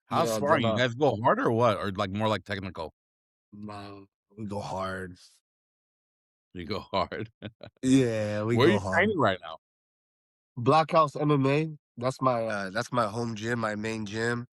How's Yeah, sparring? You guys go hard or what? Or like more like technical? no, we go hard. You go hard. Yeah, we Where are go you hard. training right now? Black House MMA. That's my home gym, my main gym.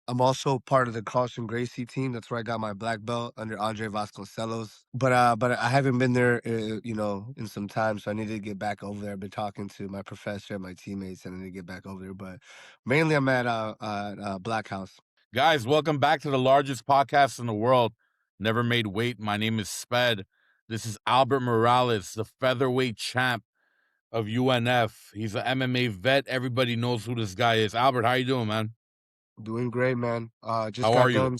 I'm also part of the Carlson Gracie team. That's where I got my black belt under Andre Vasconcelos. But I haven't been there, in some time. So I need to get back over there. I've been talking to my professor and my teammates, and I need to get back over there. But mainly, I'm at Black House. Guys, welcome back to the largest podcast in the world. Never made weight. My name is Sped. This is Albert Morales, the featherweight champ of UNF. He's an MMA vet. Everybody knows who this guy is. Albert, how you doing, man? Doing great, man. Just How are got you? done.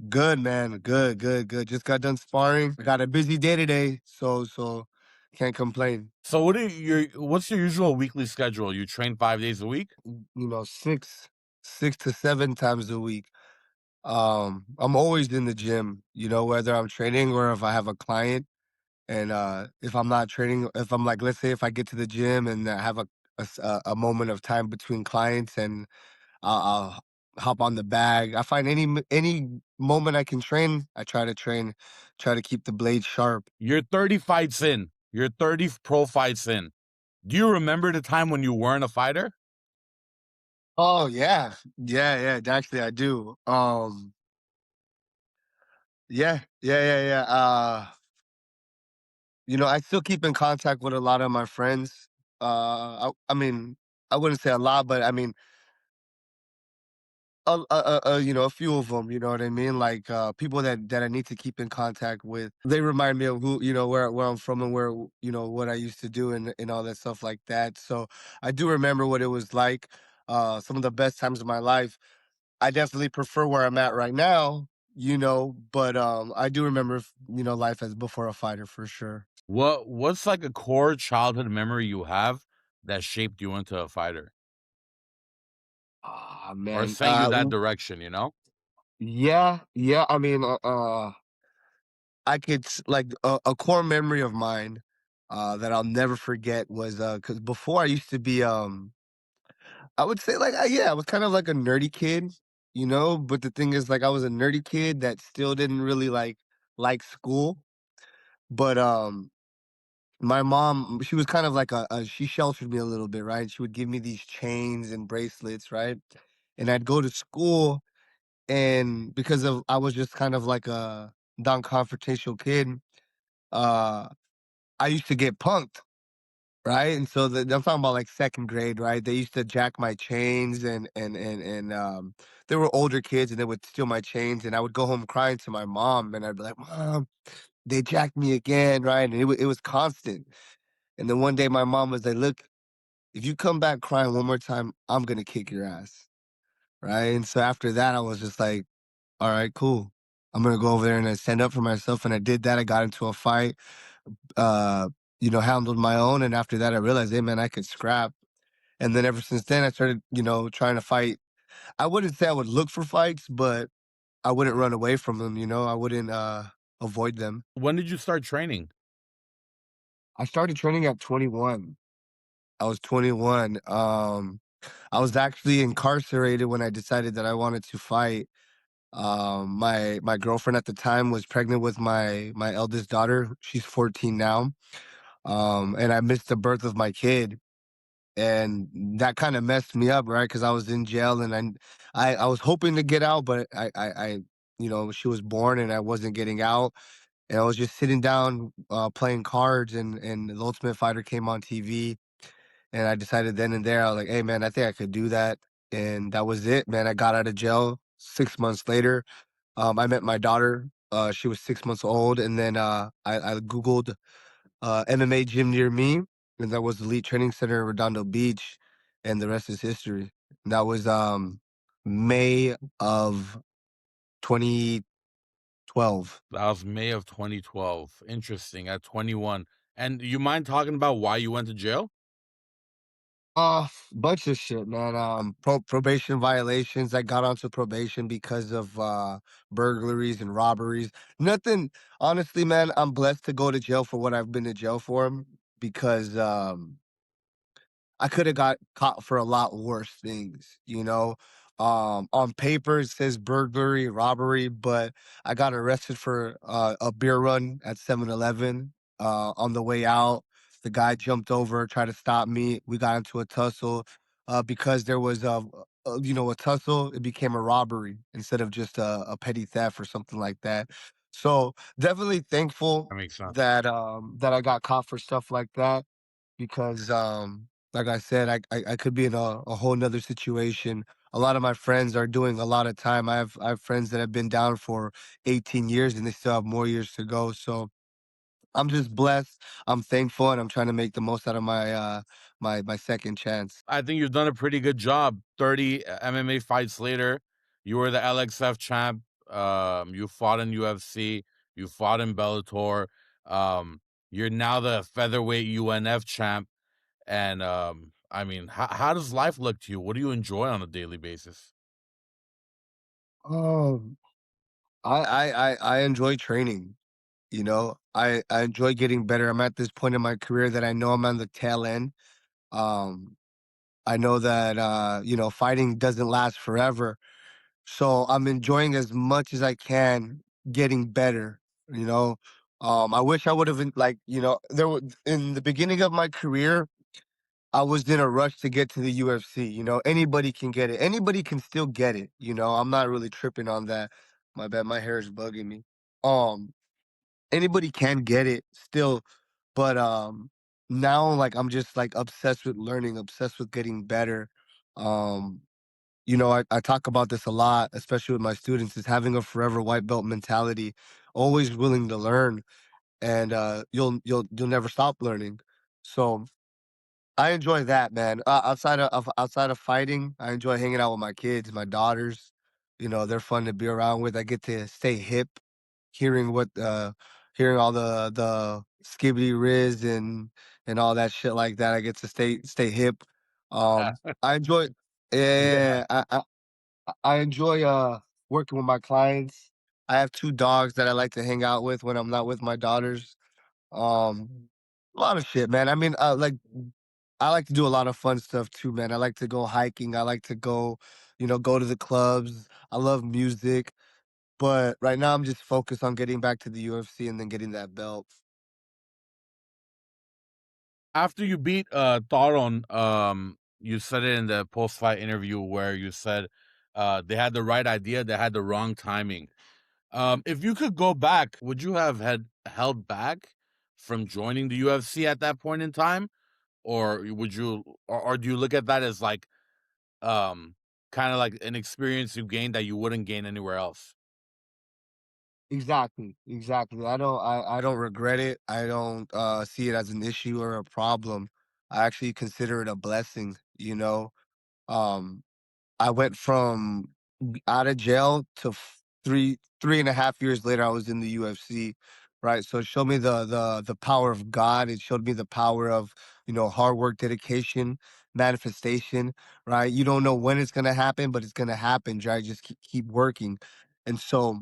Good, man. Good, good, good. Just got done sparring. Got a busy day today, so can't complain. So what's your usual weekly schedule? You train 5 days a week? Six to seven times a week. I'm always in the gym, whether I'm training or if I have a client. And if I'm not training, if I'm like, let's say if I get to the gym and I have a moment of time between clients and I'll hop on the bag. I find any moment I can train, I try to train, try to keep the blade sharp. You're 30 fights in. You're 30 pro fights in. Do you remember the time when you weren't a fighter? Oh yeah, yeah, yeah. Actually, I do. Yeah, yeah, yeah, yeah. I still keep in contact with a lot of my friends. I mean, I wouldn't say a lot, but I mean, a few of them. You know what I mean? Like people that I need to keep in contact with. They remind me of who, where I'm from and where what I used to do and all that stuff like that. So I do remember what it was like. Some of the best times of my life. I definitely prefer where I'm at right now. But I do remember life as before a fighter for sure. What's like a core childhood memory you have that shaped you into a fighter Ah, or man. sent you that direction, you know? Yeah, yeah. I mean, I could like a core memory of mine that I'll never forget was because before I used to be I would say like yeah, I was kind of like a nerdy kid, but the thing is like I was a nerdy kid that still didn't really like school. But my mom, she was kind of like she sheltered me a little bit, right? She would give me these chains and bracelets, right? And I'd go to school, and because of I was just kind of like a non-confrontational kid, uh, I used to get punked, right? And so I'm talking about like second grade, right? They used to jack my chains, and they were older kids, and they would steal my chains, and I would go home crying to my mom, and I'd be like, "Mom, they jacked me again," right? And it was constant. And then one day my mom was like, "Look, if you come back crying one more time, I'm gonna kick your ass." Right? And so after that, I was just like, "All right, cool. I'm gonna go over there and stand up for myself." And I did that. I got into a fight, uh, handled my own. And after that, I realized, hey, man, I could scrap. And then ever since then, I started, trying to fight. I wouldn't say I would look for fights, but I wouldn't run away from them. I wouldn't avoid them. When did you start training? I started training at 21. I was 21. I was actually incarcerated when I decided that I wanted to fight. My girlfriend at the time was pregnant with my eldest daughter. She's 14 now. And I missed the birth of my kid, and that kind of messed me up, right? Because I was in jail, and I was hoping to get out, but she was born, and I wasn't getting out, and I was just sitting down playing cards, and the Ultimate Fighter came on TV, and I decided then and there, I was like, hey, man, I think I could do that. And that was it, man. I got out of jail 6 months later. I met my daughter. She was 6 months old. And then I Googled MMA gym near me. And that was Elite Training Center in Redondo Beach. And the rest is history. And that was May of 2012. That was May of 2012. Interesting. At 21. And you mind talking about why you went to jail? Bunch of shit, man. Probation violations. I got onto probation because of burglaries and robberies. Nothing, honestly, man. I'm blessed to go to jail for what I've been to jail for because I could have got caught for a lot worse things, On paper, it says burglary, robbery, but I got arrested for a beer run at 7-Eleven. On the way out, the guy jumped over, tried to stop me. We got into a tussle. Because there was a tussle, it became a robbery instead of just a petty theft or something like that. So definitely thankful That makes sense. that I got caught for stuff like that because like I said, I could be in a whole nother situation. A lot of my friends are doing a lot of time. I have friends that have been down for 18 years and they still have more years to go. So I'm just blessed. I'm thankful, and I'm trying to make the most out of my second chance. I think you've done a pretty good job. 30 MMA fights later, you were the LXF champ. You fought in UFC. You fought in Bellator. Um, you're now the featherweight UNF champ. And I mean, how does life look to you? What do you enjoy on a daily basis? Um, I enjoy training. I enjoy getting better. I'm at this point in my career that I know I'm on the tail end. Um, I know that fighting doesn't last forever. So I'm enjoying as much as I can getting better, you know. I wish I would have like, there was in the beginning of my career, I was in a rush to get to the UFC. Anybody can get it. Anybody can still get it. I'm not really tripping on that. My bad, my hair is bugging me. Um, Anybody can get it still, but now like I'm just like obsessed with learning, obsessed with getting better. Um, I talk about this a lot, especially with my students, is having a forever white belt mentality, always willing to learn, and you'll never stop learning. So I enjoy that, man. Outside of fighting, I enjoy hanging out with my kids, my daughters. They're fun to be around with. I get to stay hip, hearing hearing all the skibbity riz and all that shit like that. I get to stay hip. I enjoy, Yeah. yeah, I enjoy working with my clients. I have 2 dogs that I like to hang out with when I'm not with my daughters. A lot of shit, man. I mean, I like to do a lot of fun stuff too, man. I like to go hiking. I like to go to the clubs. I love music, but right now I'm just focused on getting back to the UFC and then getting that belt. After you beat Thoron, you said it in the post fight interview where you said they had the right idea, they had the wrong timing. If you could go back, would you have had held back from joining the UFC at that point in time, or or do you look at that as like um kind of like an experience you gained that you wouldn't gain anywhere else? Exactly, exactly. I don't regret it. I don't see it as an issue or a problem. I actually consider it a blessing, you know. Um I went from out of jail to 3.5 years later, I was in the UFC, right? So it showed me the power of God. It showed me the power of hard work, dedication, manifestation, right? You don't know when it's gonna happen, but it's gonna happen, right? Just keep working, and so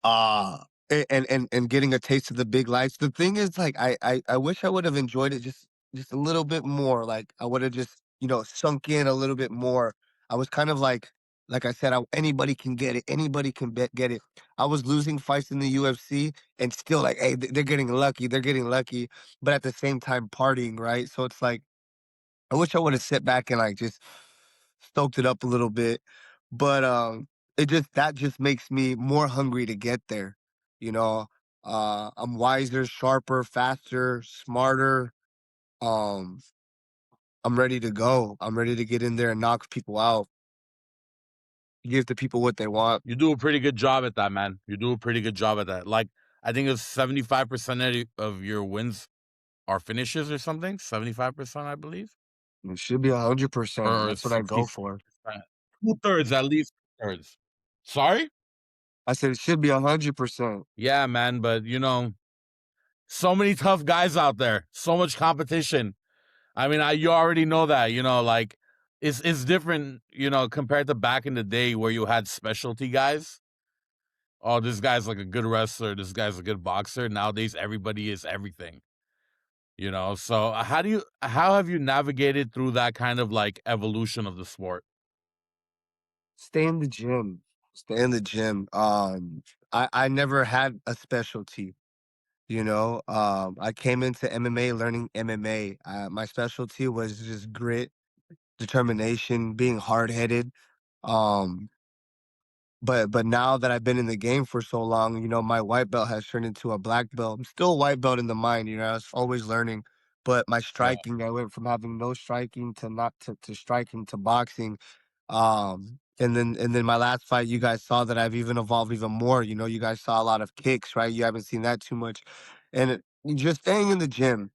Ah, and getting a taste of the big lights. The thing is, like, I wish I would have enjoyed it just a little bit more. Like, I would have just, sunk in a little bit more. I was kind of like I said, anybody can get it. Anybody can get it. I was losing fights in the UFC and still like, hey, they're getting lucky. They're getting lucky, but at the same time partying, right? So it's like I wish I would have sit back and like just stoked it up a little bit. But that just makes me more hungry to get there. You know, I'm wiser, sharper, faster, smarter. Um, I'm ready to go. I'm ready to get in there and knock people out, give the people what they want. You do a pretty good job at that, man. You do a pretty good job at that. Like I think it's 75% of your wins are finishes or something. 75%, I believe, It should be 100%. or That's what I go 66%. for. 2/3 at least. 2/3. Sorry. I said it should be 100%. Yeah, man. But so many tough guys out there. So much competition. I mean, you already know that. Like it's different. Compared to back in the day where you had specialty guys. Oh, this guy's like a good wrestler. This guy's a good boxer. Nowadays, everybody is everything. So how have you navigated through that kind of like evolution of the sport? Stay in the gym. Stay in the gym. I never had a specialty. I came into MMA learning MMA. My specialty was just grit, determination, being hard headed. Um, but now that I've been in the game for so long, my white belt has turned into a black belt. I'm still a white belt in the mind, I was always learning. But my Yeah. striking, I went from having no striking to not to striking to boxing. And then my last fight, you guys saw that I've even evolved even more. You guys saw a lot of kicks, right? You haven't seen that too much. And just staying in the gym,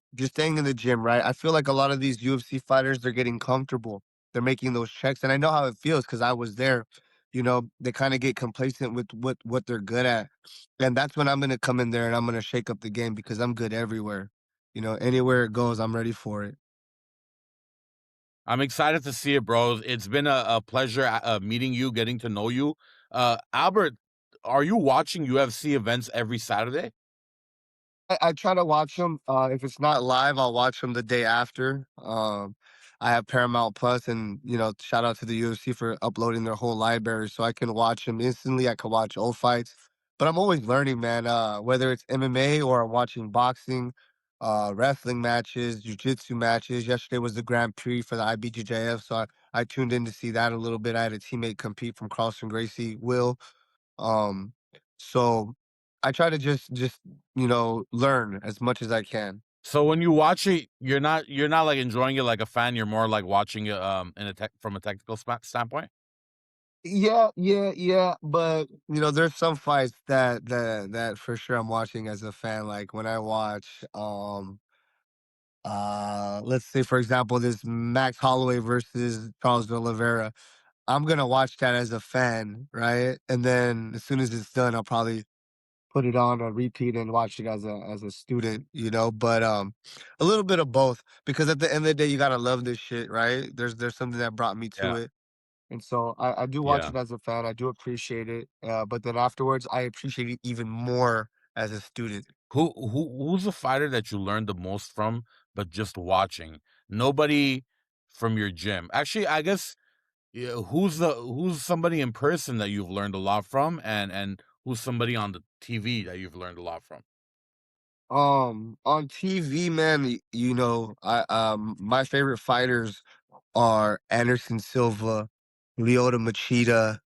right? I feel like a lot of these UFC fighters, they're getting comfortable. They're making those checks. And I know how it feels because I was there. They kind of get complacent with what they're good at. And that's when I'm gonna come in there and I'm gonna shake up the game because I'm good everywhere. Anywhere it goes, I'm ready for it. I'm excited to see it, bro. It's been a pleasure meeting you, getting to know you. Albert, are you watching UFC events every Saturday? I try to watch them. If it's not live, I'll watch them the day after. I have Paramount Plus, and shout out to the UFC for uploading their whole library, so I can watch them instantly. I can watch old fights, but I'm always learning, man. Whether it's MMA or I'm watching boxing, wrestling matches, jujitsu matches. Yesterday was the Grand Prix for the IBJJF, so I tuned in to see that a little bit. I had a teammate compete from Carlson Gracie, Will. Um, so I try to just learn as much as I can. So when you watch it, you're not like enjoying it like a fan. You're more like watching it in a from a technical standpoint. Yeah, yeah, yeah. But there's some fights that for sure I'm watching as a fan. Like when I watch let's say for example this Max Holloway versus Charles de Oliveira. I'm gonna watch that as a fan, right? And then as soon as it's done, I'll probably put it on a repeat and watch it as a student, but a little bit of both because at the end of the day you gotta love this shit, right? There's something that brought me to Yeah, it. And so I do watch yeah. it as a fan. I do appreciate it. But then afterwards I appreciate it even more as a student. Who's the fighter that you learned the most from, but just watching? Nobody from your gym. Actually, I guess yeah, who's somebody in person that you've learned a lot from, and who's somebody on the TV that you've learned a lot from? On TV, man, I my favorite fighters are Anderson Silva, Lyoto Machida,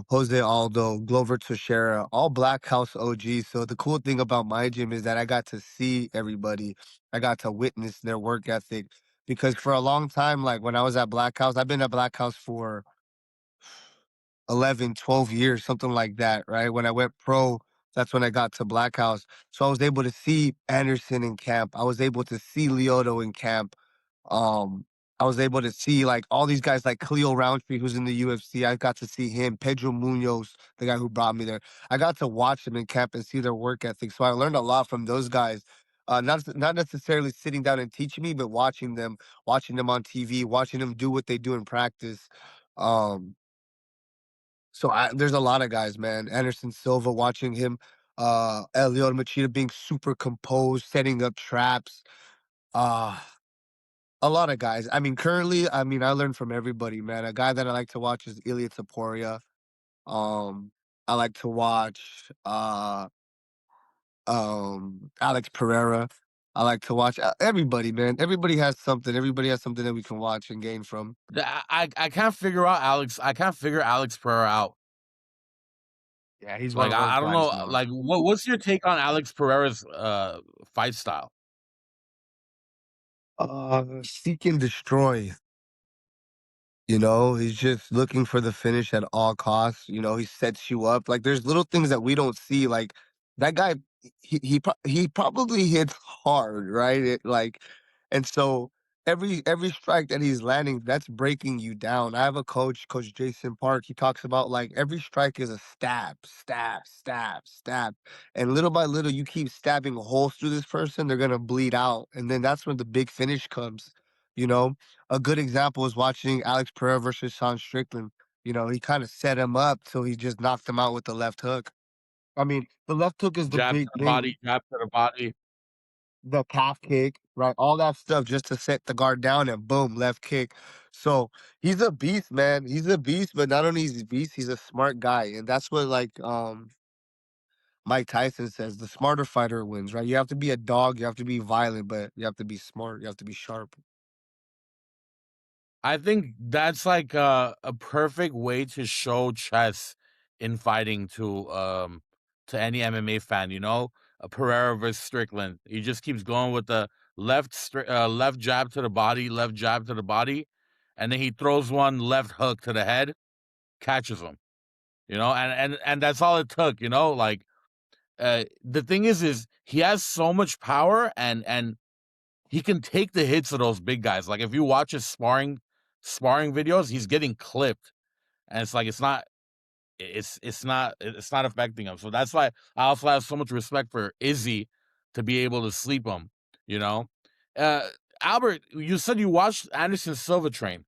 Jose Aldo, Glover Teixeira, all Black House OGs. So the cool thing about my gym is that I got to see everybody. I got to witness their work ethic because for a long time, like when I was at Black House, I've been at Black House for 11, 12 years, something like that, right? When I went pro, that's when I got to Black House. So I was able to see Anderson in camp. I was able to see Lyoto in camp. Um, I was able to see like all these guys like Cleo Roundtree, who's in the UFC. I got to see him, Pedro Munoz, the guy who brought me there. I got to watch them in camp and see their work ethic. So I learned a lot from those guys. Not necessarily sitting down and teaching me, but watching them on TV, watching them do what they do in practice. Um, there's a lot of guys, man. Anderson Silva, watching him, Elliot Machida being super composed, setting up traps. Uh, a lot of guys. I mean, currently, I learned from everybody, man. A guy that I like to watch is Ilya Taporia. Um, I like to watch Alex Pereira. I like to watch everybody, man. Everybody has something. Everybody has something that we can watch and gain from. I can't figure out Alex. I can't figure Alex Pereira out. Yeah, he's one Like of those I don't know. guys, man. Like what's your take on Alex Pereira's fight style? Seek and destroy. He's just looking for the finish at all costs. He sets you up. Like there's little things that we don't see. Like that guy, he probably hits hard, right? And so every strike that he's landing, that's breaking you down. I have a coach, Coach Jason Park. He talks about like every strike is a stab, stab, stab, stab, and little by little, you keep stabbing holes through this person, they're gonna bleed out, and then that's when the big finish comes. You know, a good example is watching Alex Pereira versus Sean Strickland. He kind of set him up till he just knocked him out with the left hook. I mean, the left hook is the Jab to big the thing. body, jab to the body. The calf kick. right? All that stuff just to set the guard down and boom, left kick. So he's a beast, man. He's a beast, but not only is he a beast, he's a smart guy. And that's what like Mike Tyson says, the smarter fighter wins, right? You have to be a dog, you have to be violent, but you have to be smart, you have to be sharp. I think that's like a perfect way to show chess in fighting to any MMA fan. You know, a Pereira versus Strickland. He just keeps going with the left jab to the body, left jab to the body, and then he throws one left hook to the head, catches him. You know, and that's all it took. You know, like the thing is he has so much power and he can take the hits of those big guys. Like if you watch his sparring videos, he's getting clipped, and it's like it's not affecting him. So that's why I also have so much respect for Izzy to be able to sleep him. You know, uh, Albert, you said you watched Anderson Silva train.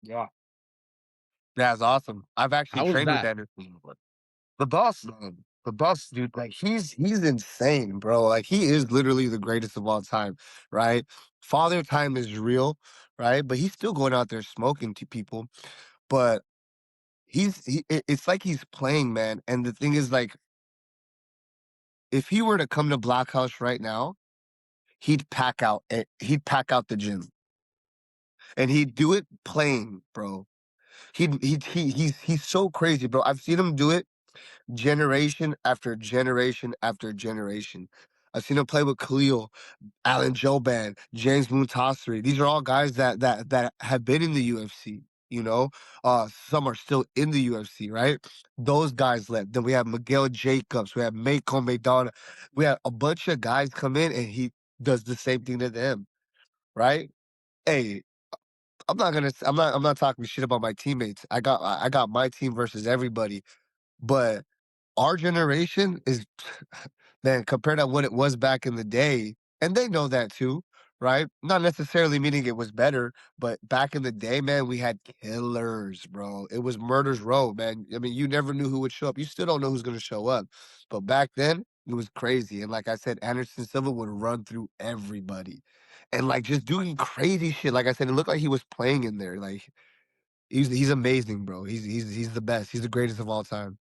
Yeah. That's awesome. I've actually How was trained with that? Anderson. The boss, man. The boss, dude, like he's insane, bro. Like he is literally the greatest of all time, right? Father time is real, right? But he's still going out there smoking to people. But it's like he's playing, man. And the thing is, like, if he were to come to Black House right now, he'd pack out the gym. And he'd do it playing, bro. He's so crazy, bro. I've seen him do it generation after generation after generation. I've seen him play with Khalil, Alan Joban, James Muntasiri. These are all guys that have been in the UFC. You know, some are still in the UFC, right? Those guys left. Then we have Miguel Jacobs, we have Mako Maidana, we have a bunch of guys come in, and he does the same thing to them, right? Hey, I'm not talking shit about my teammates. I got my team versus everybody, but our generation is man, compared to what it was back in the day, and they know that too, right? Not necessarily meaning it was better, but back in the day, man, we had killers, bro. It was murders row, man. I mean, you never knew who would show up. You still don't know who's gonna show up. But back then, it was crazy. And like I said, Anderson Silva would run through everybody. And like just doing crazy shit. Like I said, it looked like he was playing in there. Like he's amazing, bro. He's the best. He's the greatest of all time.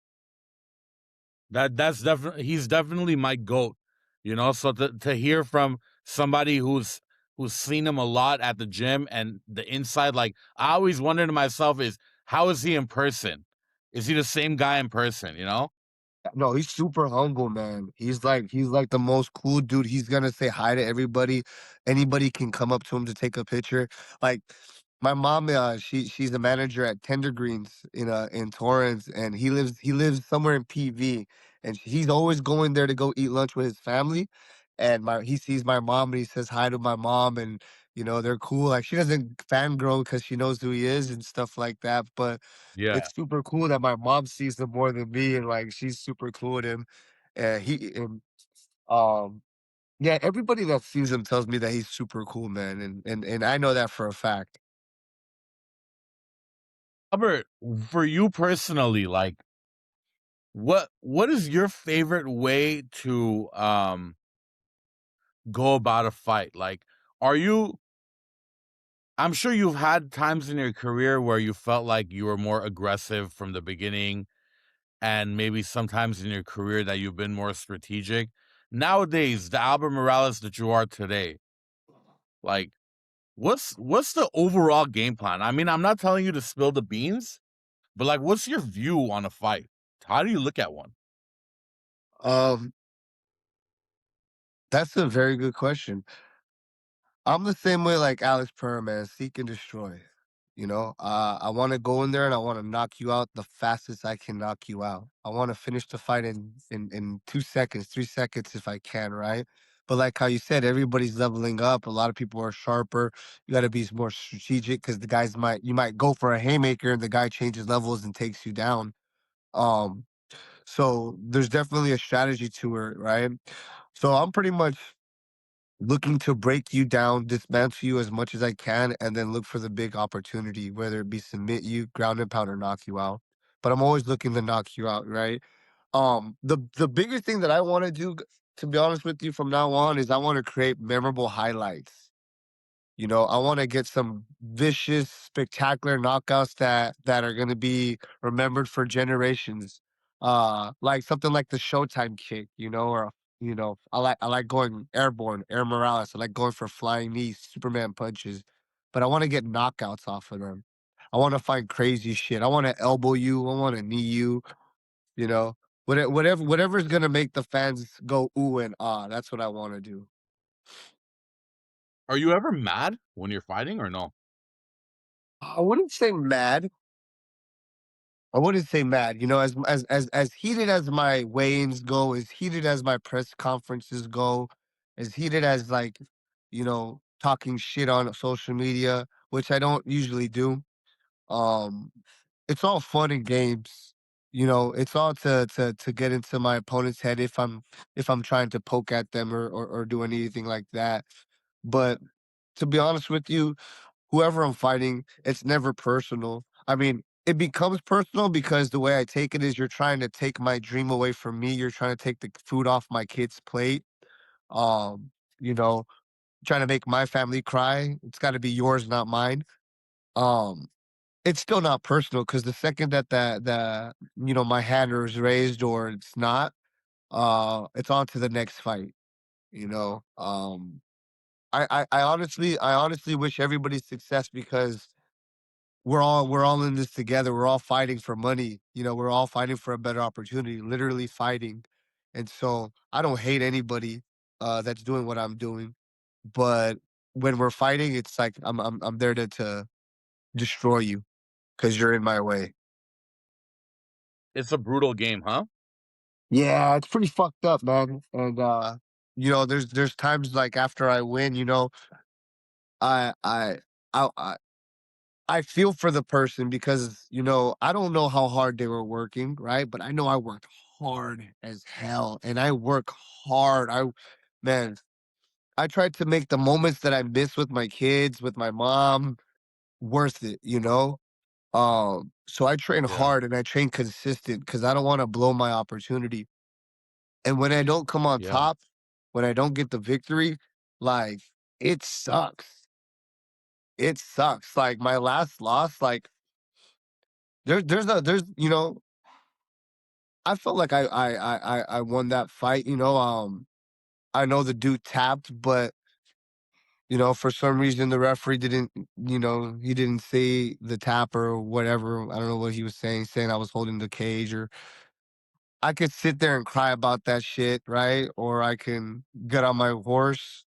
That's definitely he's definitely my goat. You know, so to hear from somebody who's seen him a lot at the gym and the inside, like I always wonder to myself is how is he in person? Is he the same guy in person? You know? No, he's super humble, man. He's like the most cool dude. He's gonna say hi to everybody. Anybody can come up to him to take a picture. Like my mom, she's a manager at Tender Greens in Torrance, and he lives somewhere in PV, and he's always going there to go eat lunch with his family. And my he sees my mom and he says hi to my mom, and they're cool. Like she doesn't fangirl because she knows who he is and stuff like that, but Yeah. it's super cool that my mom sees him more than me, and, like, she's super cool with him, and um yeah, everybody that sees him tells me that he's super cool, man, and I know that for a fact. Albert, for you personally, like what is your favorite way to go about a fight? Like, are you I'm sure you've had times in your career where you felt like you were more aggressive from the beginning, and maybe sometimes in your career that you've been more strategic. Nowadays, the Albert Morales that you are today, like what's the overall game plan? I mean, I'm not telling you to spill the beans, but like what's your view on a fight? How do you look at one? Um, that's a very good question. I'm the same way like Alex Pereira, man, seek and destroy. I want to go in there and I want to knock you out the fastest I can knock you out. I want to finish the fight in 2 seconds, 3 seconds if I can, right? But like how you said, everybody's leveling up. A lot of people are sharper. You got to be more strategic because you might go for a haymaker and the guy changes levels and takes you down. Um, so there's definitely a strategy to it, right? So I'm pretty much looking to break you down, dismantle you as much as I can, and then look for the big opportunity, whether it be submit you, ground and pound, or knock you out. But I'm always looking to knock you out, right? The bigger thing that I want to do, to be honest with you, from now on, is I want to create memorable highlights. You know, I want to get some vicious, spectacular knockouts that are going to be remembered for generations. Like something like the Showtime kick, you know, or I like going airborne, air Morales. I like going for flying knees, Superman punches, but I want to get knockouts off of them. I want to find crazy shit. I want to elbow you. I want to knee you. You know, whatever's gonna make the fans go ooh and ah. That's what I want to do. Are you ever mad when you're fighting or no? I wouldn't say mad. I wouldn't say mad. You know, as heated as my weigh-ins go, as heated as my press conferences go, as heated as like, talking shit on social media, which I don't usually do. Um, it's all fun and games. You know, it's all to get into my opponent's head if I'm trying to poke at them or do anything like that. But to be honest with you, whoever I'm fighting, it's never personal. I mean, it becomes personal because the way I take it is you're trying to take my dream away from me. You're trying to take the food off my kid's plate. Um, you know, trying to make my family cry. It's got to be yours, not mine. Um, it's still not personal because the second that my hand is raised or it's not, it's on to the next fight. You know, I honestly wish everybody success because we're all in this together. We're all fighting for money. You know, we're all fighting for a better opportunity, literally fighting. And so I don't hate anybody that's doing what I'm doing. But when we're fighting, it's like I'm there to destroy you because you're in my way. It's a brutal game, huh? Yeah, it's pretty fucked up, man. And there's times like after I win, I I I I feel for the person because, I don't know how hard they were working, right? But I know I worked hard as hell and I work hard. Man, I tried to make the moments that I miss with my kids, with my mom, worth it. So I train Yeah, hard and I train consistent because I don't want to blow my opportunity. And when I don't come on yeah. top, when I don't get the victory, like it sucks. It sucks. Like my last loss, like there's I felt like I won that fight. I know the dude tapped, but for some reason the referee didn't. He didn't say the tap or whatever. I don't know what he was saying I was holding the cage or I could sit there and cry about that shit, right? Or I can get on my horse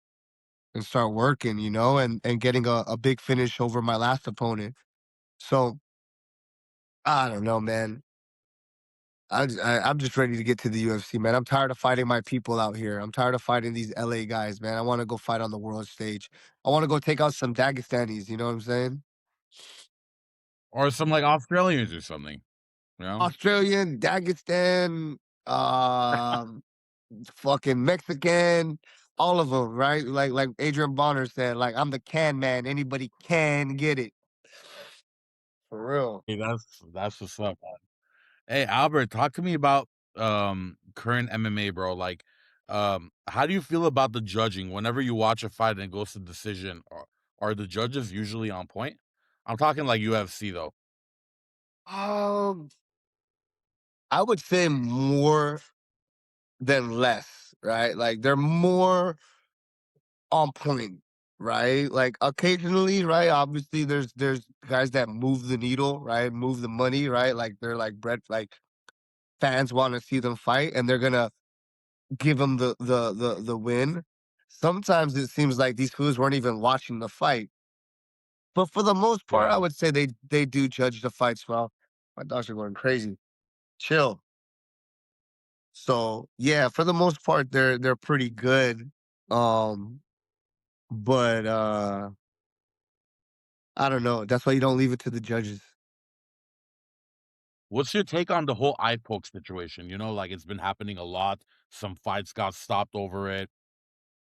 and start working, and getting a big finish over my last opponent. So I don't know, man. I'm just ready to get to the UFC, man. I'm tired of fighting my people out here. I'm tired of fighting these LA guys, man. I want to go fight on the world stage. I want to go take out some Dagestanis. You know what I'm saying? Or some like Australians or something, you know? Australian, Dagestan, um, fucking Mexican, all of them, right? Like Adrian Bonner said, like I'm the can man. Anybody can get it for real. Hey, that's what's up. Hey, Albert, talk to me about current MMA, bro. Like, how do you feel about the judging whenever you watch a fight and it goes to decision? Are the judges usually on point? I'm talking like UFC though. Um, I would say more than less, right? Like they're more on point, right? Like occasionally, right? Obviously, there's guys that move the needle, right? Move the money, right? Like they're like bread, like fans want to see them fight, and they're gonna give them the win. Sometimes it seems like these fools weren't even watching the fight, but for the most part, I Yeah. would say they do judge the fights well. My dogs are going crazy. Chill. So yeah, for the most part, they're pretty good. Um, but I don't know. That's why you don't leave it to the judges. What's your take on the whole eye poke situation? Like it's been happening a lot. Some fights got stopped over it.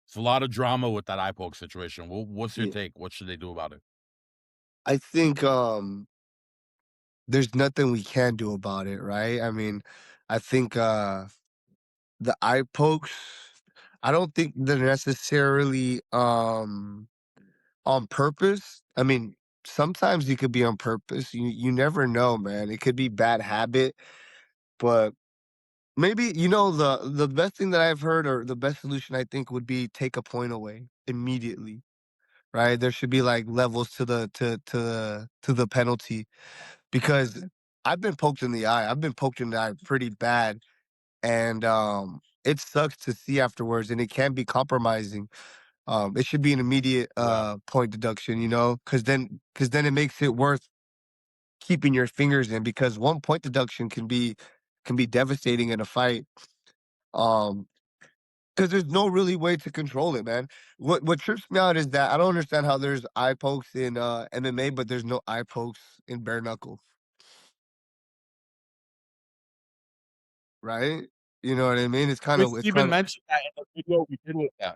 It's a lot of drama with that eye poke situation. What's your Yeah. take? What should they do about it? I think there's nothing we can do about it, right? I mean, I think the eye pokes. I don't think they're necessarily on purpose. I mean, sometimes it could be on purpose. You never know, man. It could be bad habit, but maybe the best thing that I've heard, or the best solution I think, would be take a point away immediately. Right? There should be like levels to the penalty, because I've been poked in the eye. I've been poked in the eye pretty bad, and it sucks to see afterwards, and it can be compromising. It should be an immediate Yeah. point deduction, because then it makes it worth keeping your fingers in, because one point deduction can be devastating in a fight. Um, because there's no really way to control it, man. What trips me out is that I don't understand how there's eye pokes in MMA, but there's no eye pokes in bare knuckle, right? You know what I mean? It's kind Chris of it's even kind of mentioned that in the video we did with them.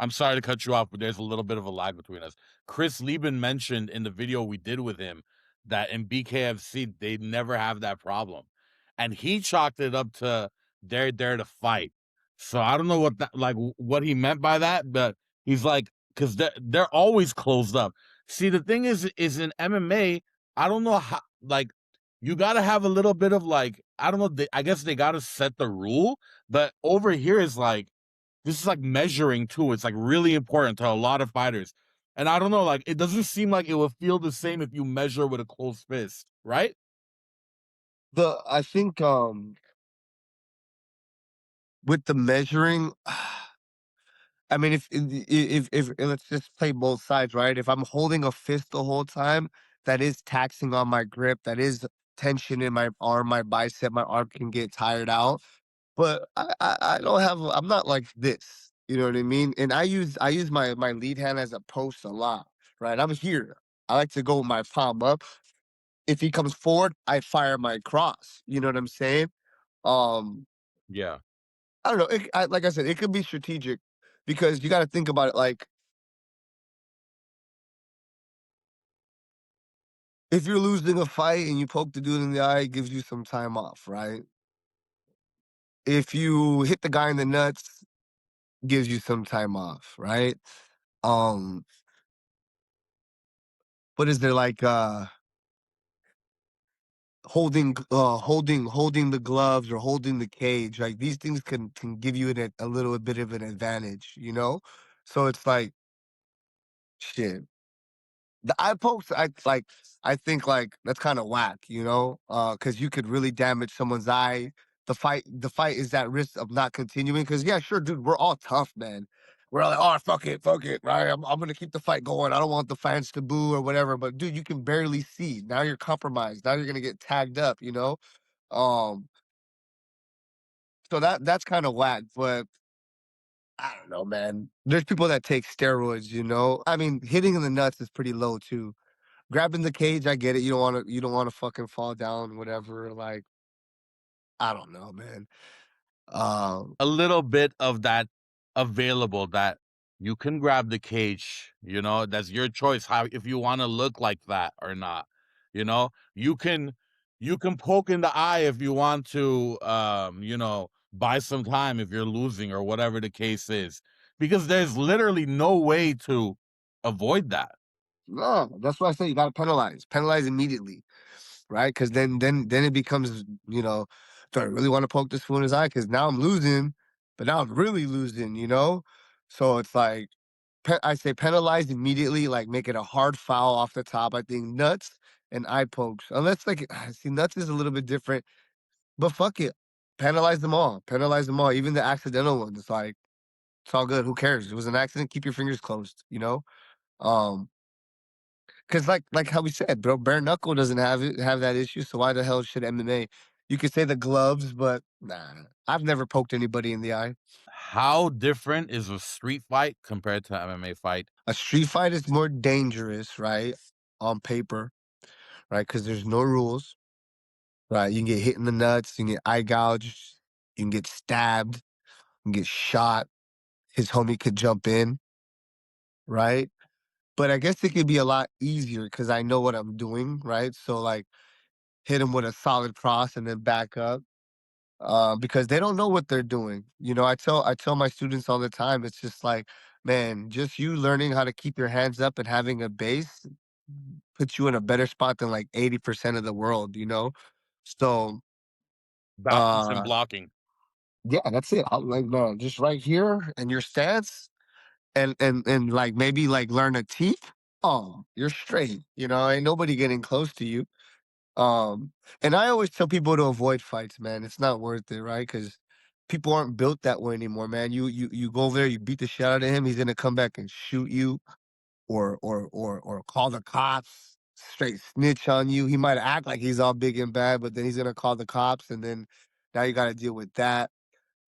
I'm sorry to cut you off, but there's a little bit of a lag between us. Chris Lieben mentioned in the video we did with him that in BKFC they never have that problem, and he chalked it up to they're there to fight. So I don't know what that like what he meant by that, but he's like because they're always closed up. See, the thing is in MMA, I don't know how like you got to have a little bit of like I don't know. I guess they got to set the rule, but over here is like this is like measuring too. It's like really important to a lot of fighters. And I don't know, like it doesn't seem like it will feel the same if you measure with a closed fist, right? the I think with the measuring. I mean, if let's just play both sides, right? If I'm holding a fist the whole time, that is taxing on my grip. That is tension in my arm, my bicep. My arm can get tired out. But I don't have. I'm not like this. You know what I mean? And I use my lead hand as a post a lot. Right? I'm here. I like to go with my palm up. If he comes forward, I fire my cross. You know what I'm saying? Um, Yeah. I don't know. Like I said, it could be strategic, because you got to think about it. Like, if you're losing a fight and you poke the dude in the eye, it gives you some time off, right? If you hit the guy in the nuts, gives you some time off, right? Um, what is there like holding the gloves or holding the cage, like these things can give you a little bit of an advantage, you know? So it's like shit. The eye pokes, I think, like, that's kinda whack, because you could really damage someone's eye. The fight is at risk of not continuing. Because yeah, sure, dude, we're all tough, man. We're all like, "Oh, fuck it, right? I'm gonna keep the fight going. I don't want the fans to boo or whatever," but dude, you can barely see. Now you're compromised. Now you're gonna get tagged up, you know? Um, so that's kinda whack, but I don't know, man. There's people that take steroids, you know? I mean, hitting in the nuts is pretty low too. Grabbing the cage, I get it. You don't wanna fucking fall down, whatever, like, I don't know, man. Um, A little bit of that available that you can grab the cage, that's your choice how if you want to look like that or not. You can poke in the eye if you want to buy some time if you're losing or whatever the case is. Because there's literally no way to avoid that. no, that's why I say you gotta penalize. Penalize immediately, right? Because then it becomes, do I really wanna poke this fool in his eye? Because now I'm losing, but now I'm really losing, you know? So it's like, I say penalize immediately, like, make it a hard foul off the top. I think nuts and eye pokes, unless, like, see, nuts is a little bit different, but fuck it. Penalize them all, even the accidental ones. It's like, it's all good. Who cares? It was an accident. Keep your fingers closed. Um, because like how we said, bro, bare knuckle doesn't have that issue. So why the hell should MMA? You could say the gloves, but nah. I've never poked anybody in the eye. How different is a street fight compared to an MMA fight? A street fight is more dangerous, right? On paper, right? Because there's no rules, right? You can get hit in the nuts, you can get eye gouged, you can get stabbed, you can get shot. His homie could jump in, right? But I guess it could be a lot easier because I know what I'm doing, right? So, like, hit him with a solid cross and then back up. because they don't know what they're doing. You know, I tell my students all the time, it's just like, man, just you learning how to keep your hands up and having a base puts you in a better spot than like 80% of the world, you know? So, Balance and uh, blocking. yeah, that's it. I'm like, no, just right here and your stance and like maybe like learn a teeth. Oh, you're straight. You know, ain't nobody getting close to you. Um, and I always tell people to avoid fights, man. It's not worth it, right? Because people aren't built that way anymore, man. You go over there, you beat the shit out of him, he's gonna come back and shoot you or call the cops, straight snitch on you. He might act like he's all big and bad, but then he's gonna call the cops, and then now you gotta deal with that.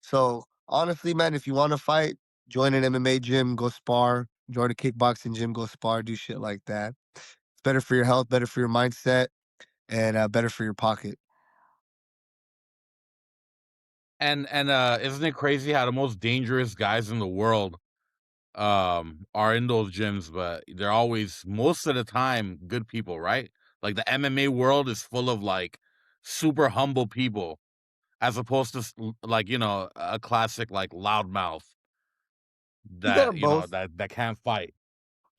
So honestly, man, if you want to fight, join an MMA gym, go spar. Join a kickboxing gym, go spar, do shit like that. It's better for your health, better for your mindset, and better for your pocket. And isn't it crazy how the most dangerous guys in the world are in those gyms, but they're always most of the time good people, right? Like the MMA world is full of like super humble people as opposed to like, a classic like loudmouth You get that, them both. that can't fight.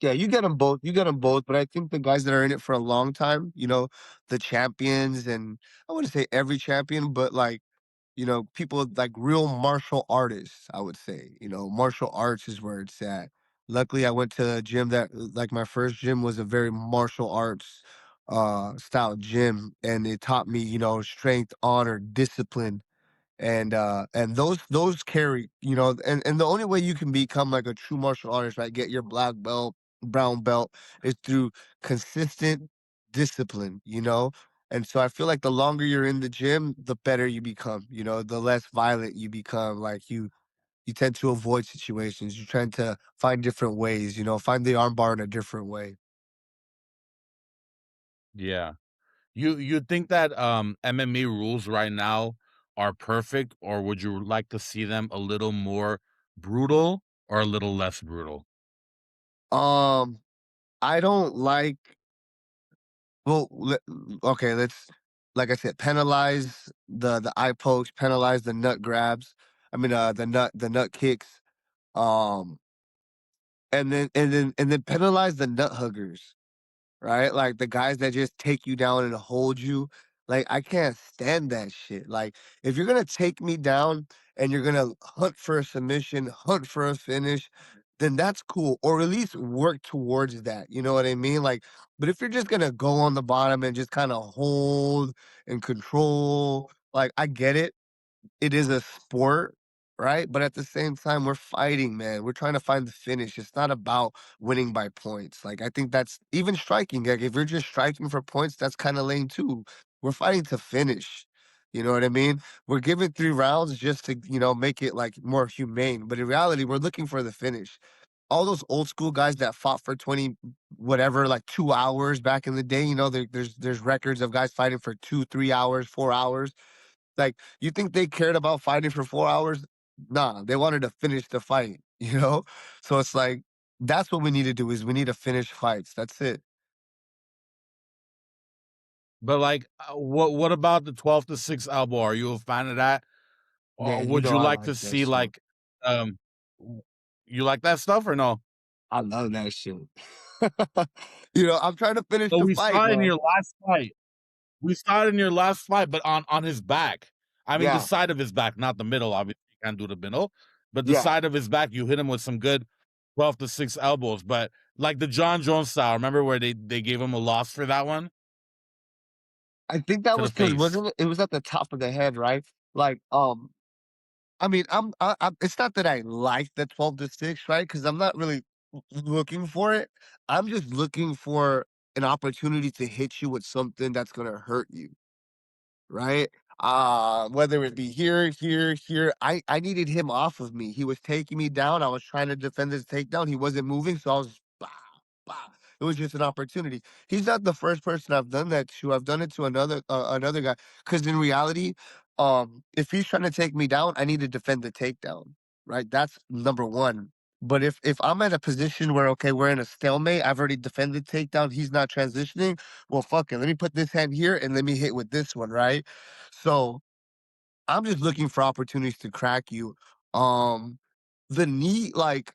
Yeah, you get them both. You get them both. But I think the guys that are in it for a long time, you know, the champions, and I wouldn't say every champion, but like, you know, people like real martial artists, I would say. You know, martial arts is where it's at. Luckily, I went to a gym that, like, my first gym was a very martial arts style gym, and it taught me, you know, strength, honor, discipline, and those carry, you know, and the only way you can become like a true martial artist, right, get your black belt, brown belt, is through consistent discipline, you know. And so I feel like the longer you're in the gym, the better you become, you know, the less violent you become. Like you tend to avoid situations, you're trying to find different ways, you know, find the armbar in a different way. Yeah. You think that MMA rules right now are perfect, or would you like to see them a little more brutal or a little less brutal? um I don't like, well, okay, let's, like I said, penalize the eye pokes, penalize the nut grabs. I mean, the nut kicks, um, and then penalize the nut huggers, right? Like the guys that just take you down and hold you. Like I can't stand that shit. Like if you're gonna take me down and you're gonna hunt for a submission, hunt for a finish, then that's cool. Or at least work towards that. You know what I mean? Like, but if you're just gonna go on the bottom and just kind of hold and control, like I get it, it is a sport, right? But at the same time, we're fighting, man. We're trying to find the finish. It's not about winning by points. Like I think that's even striking. Like if you're just striking for points, that's kind of lame too. We're fighting to finish. You know what I mean? We're giving 3 rounds just to, you know, make it like more humane. But in reality, we're looking for the finish. All those old school guys that fought for 20 whatever, like 2 hours back in the day, you know, there's records of guys fighting for 2, 3 hours, 4 hours. Like, you think they cared about fighting for 4 hours? Nah, they wanted to finish the fight, you know? So it's like, that's what we need to do is we need to finish fights. That's it. But like, what about the 12 to 6 elbow? Are you a fan of that? Yeah, Or you would know you I like like to that see shit. like, um, you like that stuff or no? I love that shit. You know, I'm trying to finish So the we fight, saw in man. your last fight. We saw it in your last fight, but on his back. I mean, the Yeah, side of his back, not the middle. Obviously, you can't do the middle, but the yeah. side of his back, you hit him with some good 12 to 6 elbows. But like the John Jones style, remember where they gave him a loss for that one I think that to the was because face. wasn't it was at the top of the head, right? Like, I mean, I'm it's not that I like the 12 to 6, right? Because I'm not really looking for it. I'm just looking for an opportunity to hit you with something that's gonna hurt you, right? Whether it be here, here, here. I needed him off of me. He was taking me down. I was trying to defend his takedown. He wasn't moving, so I was bah, bah. It was just an opportunity. He's not the first person I've done that to. I've done it to another guy. Because in reality, if he's trying to take me down, I need to defend the takedown, right? That's number one. But if I'm at a position where okay, we're in a stalemate, I've already defended takedown, he's not transitioning, well, fuck it. Let me put this hand here and let me hit with this one, right? So I'm just looking for opportunities to crack you. Um, the knee, like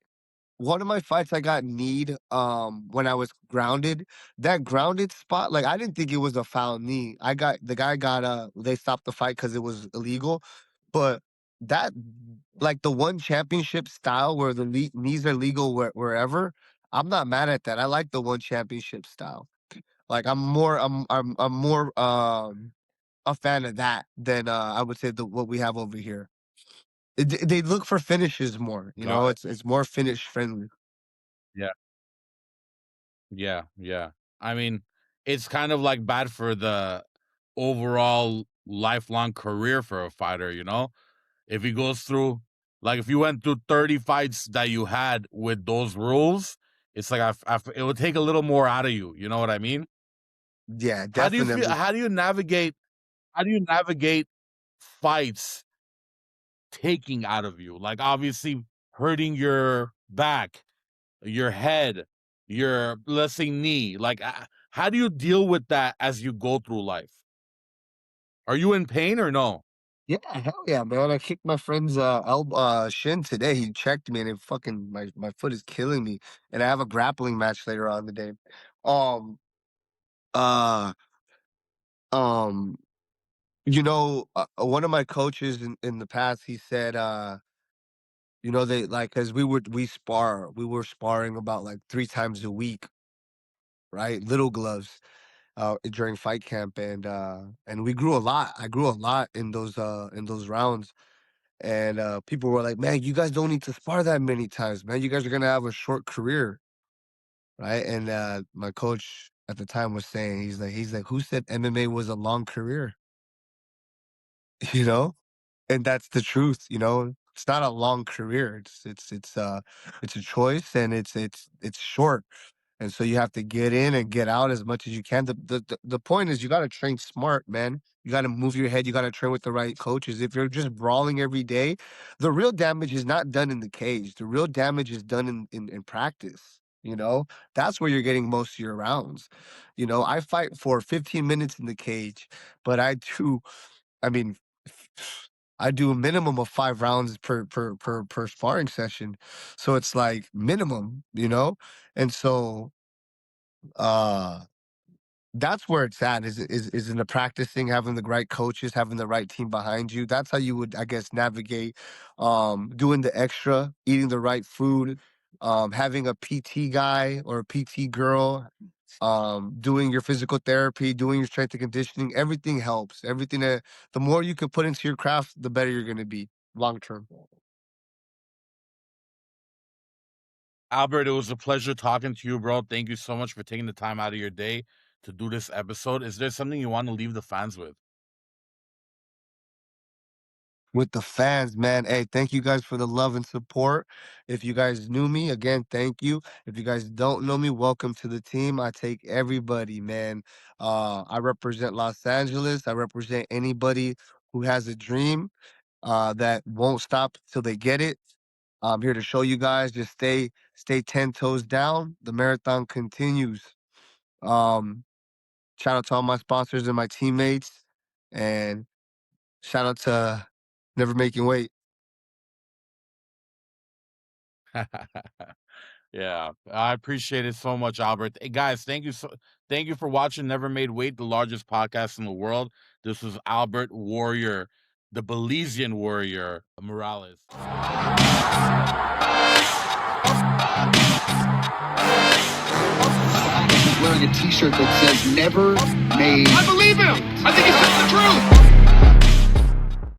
one of my fights I got kneed when I was grounded. That grounded spot, like I didn't think it was a foul knee. The guy got they stopped the fight because it was illegal. But that like the one championship style where the knees are legal wherever, I'm not mad at that. I like the one championship style. Like I'm more a fan of that than I would say what we have over here. They look for finishes more, you know. Got it. It's more finish friendly. Yeah. Yeah, yeah. I mean, it's kind of like bad for the overall lifelong career for a fighter, you know? If he goes through, like, if you went through 30 fights that you had with those rules, it's like it would take a little more out of you. You know what I mean? Yeah, How do you feel? definitely. How do you navigate? How do you navigate fights taking out of you? Like, obviously, hurting your back, your head, your, let's say, knee. Like, how do you deal with that as you go through life? Are you in pain or no? Yeah, hell yeah, man. I kicked my friend's shin today. He checked me and it fucking my foot is killing me. And I have a grappling match later on the day. Um uh um one of my coaches in the past, he said they like cuz we were sparring about like 3 times a week, right? Little gloves during fight camp and we grew a lot. I grew a lot in those rounds. And people were like, "Man, you guys don't need to spar that many times, man. You guys are gonna have a short career, right?" And my coach at the time was saying, he's like, "Who said MMA was a long career?" You know, and that's the truth. You know, it's not a long career. It's a choice, and it's short. And so you have to get in and get out as much as you can. The point is you gotta train smart, man. You gotta move your head, you gotta train with the right coaches. If you're just brawling every day, the real damage is not done in the cage. The real damage is done in practice. You know, that's where you're getting most of your rounds. You know, I fight for 15 minutes in the cage, but I mean, I do a minimum of 5 rounds per sparring session. So it's like minimum, you know? And so uh that's where it's at is in the practicing, having the right coaches, having the right team behind you. That's how you would, I guess, navigate doing the extra, eating the right food, having a PT guy or a PT girl, doing your physical therapy, doing your strength and conditioning. Everything helps. The more you can put into your craft, the better you're going to be long term. Albert, it was a pleasure talking to you, bro. Thank you so much for taking the time out of your day to do this episode. Is there something you want to leave the fans with? With the fans, man. Hey, thank you guys for the love and support. If you guys knew me, again, thank you. If you guys don't know me, welcome to the team. I take everybody, man. I represent Los Angeles. I represent anybody who has a dream that won't stop till they get it. I'm here to show you guys. Just stay 10 toes down. The marathon continues. Um, Shout out to all my sponsors and my teammates, and shout out to Never Making Weight. Yeah, I appreciate it so much, Albert. Hey, guys, thank you for watching Never Made Weight, the largest podcast in the world. This was Albert Warrior, the Belizean Warrior Morales. Wearing a T-shirt that says "Never Made." I believe him.